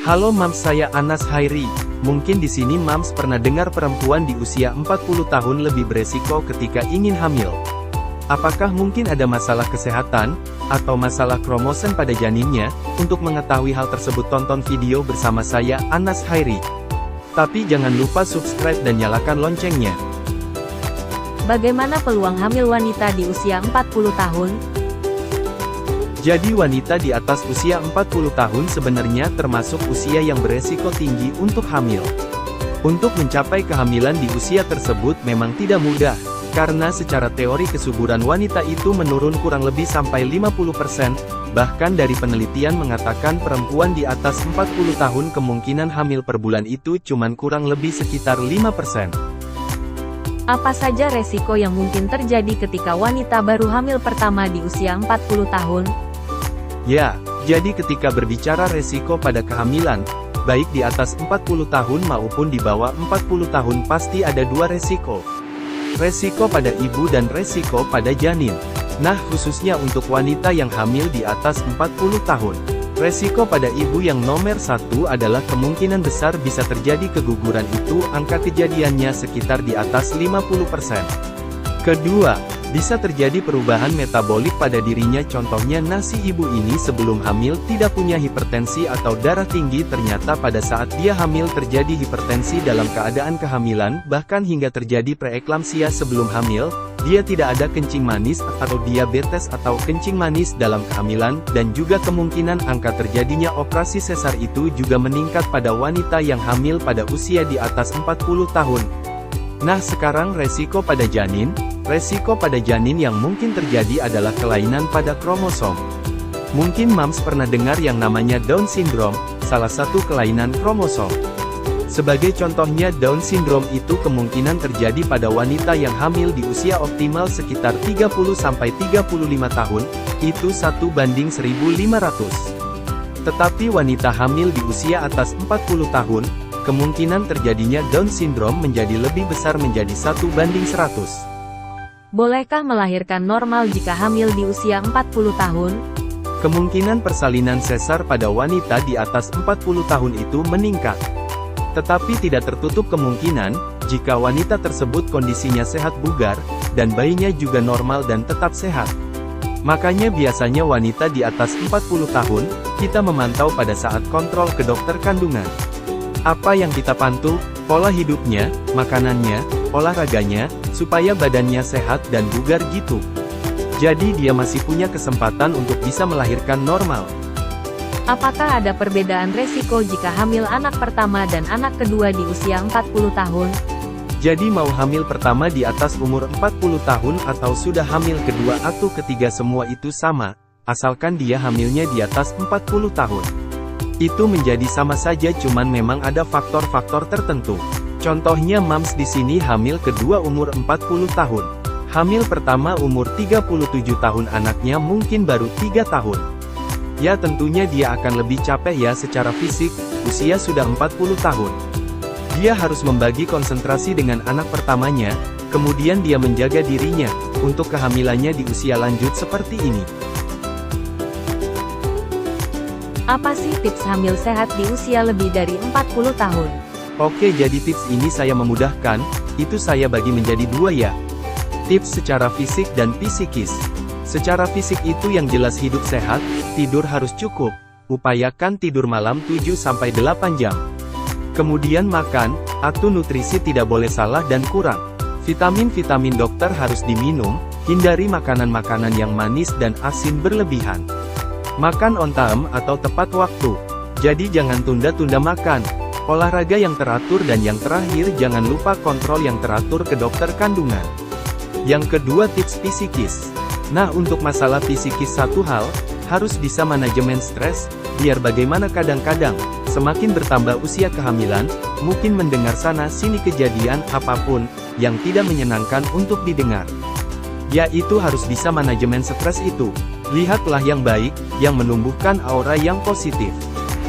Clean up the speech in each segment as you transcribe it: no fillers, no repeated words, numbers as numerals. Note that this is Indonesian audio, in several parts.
Halo Mams, saya Anas Hairi. Mungkin di sini Mams pernah dengar perempuan di usia 40 tahun lebih beresiko ketika ingin hamil. Apakah mungkin ada masalah kesehatan, atau masalah kromosom pada janinnya? Untuk mengetahui hal tersebut tonton video bersama saya Anas Hairi. Tapi jangan lupa subscribe dan nyalakan loncengnya. Bagaimana peluang hamil wanita di usia 40 tahun? Jadi wanita di atas usia 40 tahun sebenarnya termasuk usia yang beresiko tinggi untuk hamil. Untuk mencapai kehamilan di usia tersebut memang tidak mudah, karena secara teori kesuburan wanita itu menurun kurang lebih sampai 50%, bahkan dari penelitian mengatakan perempuan di atas 40 tahun kemungkinan hamil per bulan itu cuman kurang lebih sekitar 5%. Apa saja resiko yang mungkin terjadi ketika wanita baru hamil pertama di usia 40 tahun? Ya, jadi ketika berbicara resiko pada kehamilan, baik di atas 40 tahun maupun di bawah 40 tahun pasti ada dua resiko. Resiko pada ibu dan resiko pada janin. Nah, khususnya untuk wanita yang hamil di atas 40 tahun. Resiko pada ibu yang nomor satu adalah kemungkinan besar bisa terjadi keguguran, itu angka kejadiannya sekitar di atas 50%. Kedua, bisa terjadi perubahan metabolik pada dirinya, contohnya si ibu ini sebelum hamil tidak punya hipertensi atau darah tinggi, ternyata pada saat dia hamil terjadi hipertensi dalam keadaan kehamilan, bahkan hingga terjadi preeklamsia sebelum hamil, dia tidak ada kencing manis atau diabetes atau kencing manis dalam kehamilan, dan juga kemungkinan angka terjadinya operasi sesar itu juga meningkat pada wanita yang hamil pada usia di atas 40 tahun. Nah, sekarang resiko pada janin. Resiko pada janin yang mungkin terjadi adalah kelainan pada kromosom. Mungkin Mams pernah dengar yang namanya Down syndrome, salah satu kelainan kromosom. Sebagai contohnya, Down syndrome itu kemungkinan terjadi pada wanita yang hamil di usia optimal sekitar 30-35 tahun, itu 1:1500. Tetapi wanita hamil di usia atas 40 tahun, kemungkinan terjadinya Down syndrome menjadi lebih besar, menjadi 1:100. Bolehkah melahirkan normal jika hamil di usia 40 tahun? Kemungkinan persalinan sesar pada wanita di atas 40 tahun itu meningkat. Tetapi tidak tertutup kemungkinan, jika wanita tersebut kondisinya sehat bugar, dan bayinya juga normal dan tetap sehat. Makanya biasanya wanita di atas 40 tahun, kita memantau pada saat kontrol ke dokter kandungan. Apa yang kita pantau? Pola hidupnya, makanannya, olahraganya, supaya badannya sehat dan bugar gitu. Jadi dia masih punya kesempatan untuk bisa melahirkan normal. Apakah ada perbedaan resiko jika hamil anak pertama dan anak kedua di usia 40 tahun? Jadi mau hamil pertama di atas umur 40 tahun atau sudah hamil kedua atau ketiga, semua itu sama, asalkan dia hamilnya di atas 40 tahun. Itu menjadi sama saja, cuman memang ada faktor-faktor tertentu. Contohnya Mams di sini hamil kedua umur 40 tahun. Hamil pertama umur 37 tahun, anaknya mungkin baru 3 tahun. Ya tentunya dia akan lebih capek ya secara fisik, usia sudah 40 tahun. Dia harus membagi konsentrasi dengan anak pertamanya, kemudian dia menjaga dirinya, untuk kehamilannya di usia lanjut seperti ini. Apa sih tips hamil sehat di usia lebih dari 40 tahun? Oke, jadi tips ini saya memudahkan, itu saya bagi menjadi dua ya. Tips secara fisik dan psikis. Secara fisik itu yang jelas hidup sehat, tidur harus cukup, upayakan tidur malam 7-8 jam. Kemudian makan, atau nutrisi tidak boleh salah dan kurang. Vitamin-vitamin dokter harus diminum, hindari makanan-makanan yang manis dan asin berlebihan. Makan on time atau tepat waktu. Jadi jangan tunda-tunda makan. Olahraga yang teratur, dan yang terakhir jangan lupa kontrol yang teratur ke dokter kandungan. Yang kedua, tips psikis. Nah, untuk masalah psikis satu hal, harus bisa manajemen stres, biar bagaimana kadang-kadang, semakin bertambah usia kehamilan, mungkin mendengar sana-sini kejadian apapun, yang tidak menyenangkan untuk didengar. Yaitu harus bisa manajemen stres itu. Lihatlah yang baik, yang menumbuhkan aura yang positif.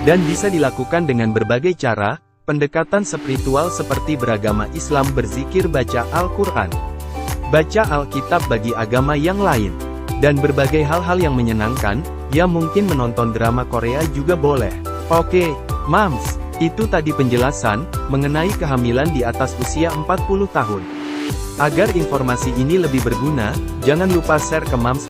Dan bisa dilakukan dengan berbagai cara, pendekatan spiritual seperti beragama Islam, berzikir, baca Al-Quran, baca Alkitab bagi agama yang lain, dan berbagai hal-hal yang menyenangkan, ya mungkin menonton drama Korea juga boleh. Oke, Mams, itu tadi penjelasan mengenai kehamilan di atas usia 40 tahun. Agar informasi ini lebih berguna, jangan lupa share ke Mams